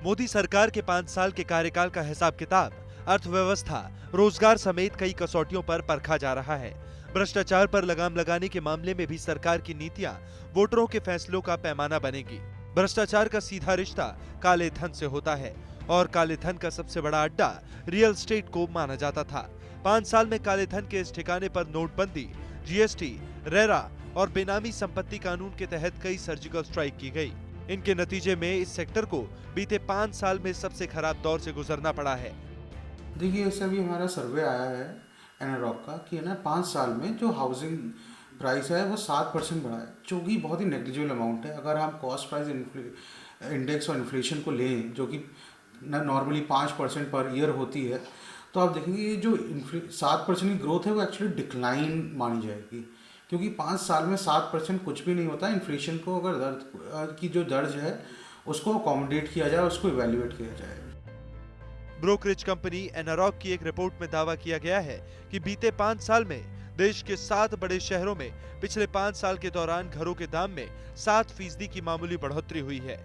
मोदी सरकार के 5 साल के कार्यकाल का हिसाब किताब अर्थव्यवस्था, रोजगार समेत कई कसौटियों पर परखा जा रहा है। भ्रष्टाचार पर लगाम लगाने के मामले में भी सरकार की नीतियां वोटरों के फैसलों का पैमाना बनेगी। भ्रष्टाचार का सीधा रिश्ता काले धन से होता है और काले धन का सबसे बड़ा अड्डा रियल एस्टेट को माना जाता था। 5 साल में काले धन के इस ठिकाने पर नोटबंदी, जीएसटी, रेरा और बेनामी संपत्ति कानून के तहत कई सर्जिकल स्ट्राइक की गई। इनके नतीजे में इस सेक्टर को बीते 5 साल में सबसे खराब दौर से गुजरना पड़ा है। देखिए, ऐसे अभी हमारा सर्वे आया है एनारॉक का कि है ना 5 साल में जो हाउसिंग प्राइस है वो 7% बढ़ा है, जो कि बहुत ही नेग्लिजिबल अमाउंट है। अगर हम कॉस्ट प्राइस इंडेक्स और इन्फ्लेशन को लें, जो कि नॉर्मली 5% पर ईयर होती है, तो आप देखेंगे ये जो 7% की ग्रोथ है वो एक्चुअली डिक्लाइन मानी जाएगी, क्योंकि 5 साल में 7% कुछ भी नहीं होता। इन्फ्लेशन को अगर दर की जो दर्ज है उसको अकोमोडेट किया जाए, उसको इवेल्युएट किया जाए। ब्रोकरेज कंपनी एनारॉक की एक रिपोर्ट में दावा किया गया है कि बीते 5 साल में देश के 7 बड़े शहरों में पिछले 5 साल के दौरान घरों के दाम में 7% की मामूली बढ़ोतरी हुई है।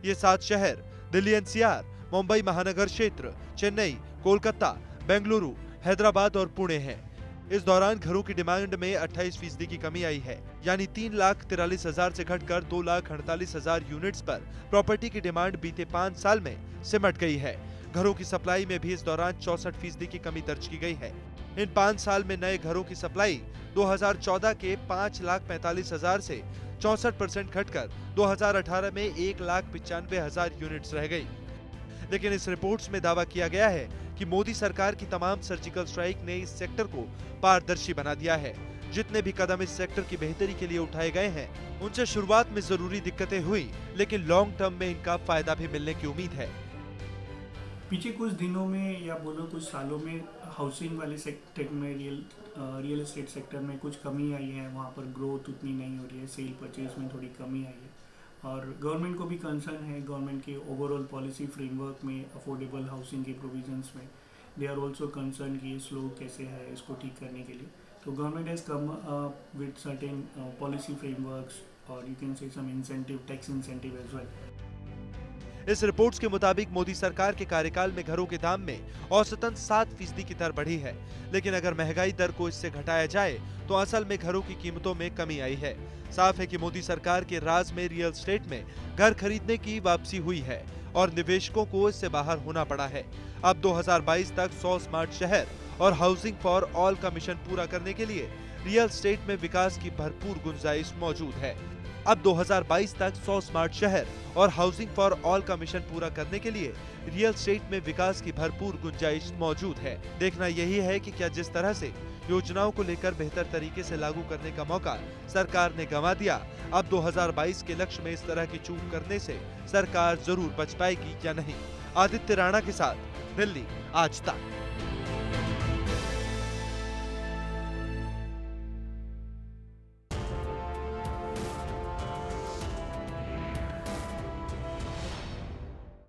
ये 7 शहर दिल्ली एनसीआर, मुंबई महानगर क्षेत्र, चेन्नई, कोलकाता, बेंगलुरु, हैदराबाद और पुणे हैं। इस दौरान घरों की डिमांड में 28% की कमी आई है, यानी 3,43,000 से घटकर 2,48,000 यूनिट्स पर प्रॉपर्टी की डिमांड बीते 5 साल में सिमट गई है। घरों की सप्लाई में भी इस दौरान 64% की कमी दर्ज की गई है। इन 5 साल में नए घरों की सप्लाई 2014 के 5,45,000 से 64% घटकर 2018 में 1,95,000 यूनिट्स रह गई। लेकिन इस रिपोर्ट्स में दावा किया गया है कि मोदी सरकार की तमाम सर्जिकल स्ट्राइक ने इस सेक्टर को पारदर्शी बना दिया है। जितने भी कदम इस सेक्टर की बेहतरी के लिए उठाए गए हैं, उनसे शुरुआत में जरूरी दिक्कतें हुई, लेकिन लॉन्ग टर्म में इनका फायदा भी मिलने की उम्मीद है। पीछे कुछ दिनों में या बोलो कुछ सालों में हाउसिंग वाले सेक्टर में रियल एस्टेट सेक्टर में कुछ कमी आई है। वहाँ पर ग्रोथ उतनी नहीं हो रही है, सेल परचेज में थोड़ी कमी आई है और गवर्नमेंट को भी कंसर्न है। गवर्नमेंट के ओवरऑल पॉलिसी फ्रेमवर्क में अफोर्डेबल हाउसिंग के प्रोविजंस में दे आर ऑल्सो कंसर्न कि ये स्लो कैसे है, इसको ठीक करने के लिए। तो government has come with certain policy frameworks और you can say some incentive, tax incentive as well. इस रिपोर्ट्स के मुताबिक मोदी सरकार के कार्यकाल में घरों के दाम में औसतन 7% की दर बढ़ी है। लेकिन अगर महंगाई दर को इससे घटाया जाए तो असल में घरों की कीमतों में कमी आई है। साफ है कि मोदी सरकार के राज में रियल एस्टेट में घर खरीदने की वापसी हुई है और निवेशकों को इससे बाहर होना पड़ा है। अब 2022 तक 100 स्मार्ट शहर और हाउसिंग फॉर ऑल का मिशन पूरा करने के लिए रियल एस्टेट में विकास की भरपूर गुंजाइश मौजूद है। अब 2022 तक 100 स्मार्ट शहर और हाउसिंग फॉर ऑल का मिशन पूरा करने के लिए रियल एस्टेट में विकास की भरपूर गुंजाइश मौजूद है। देखना यही है कि क्या जिस तरह से योजनाओं को लेकर बेहतर तरीके से लागू करने का मौका सरकार ने गंवा दिया, अब 2022 के लक्ष्य में इस तरह की चूक करने से सरकार जरूर बच पाएगी या नहीं। आदित्य राणा के साथ दिल्ली आज तक।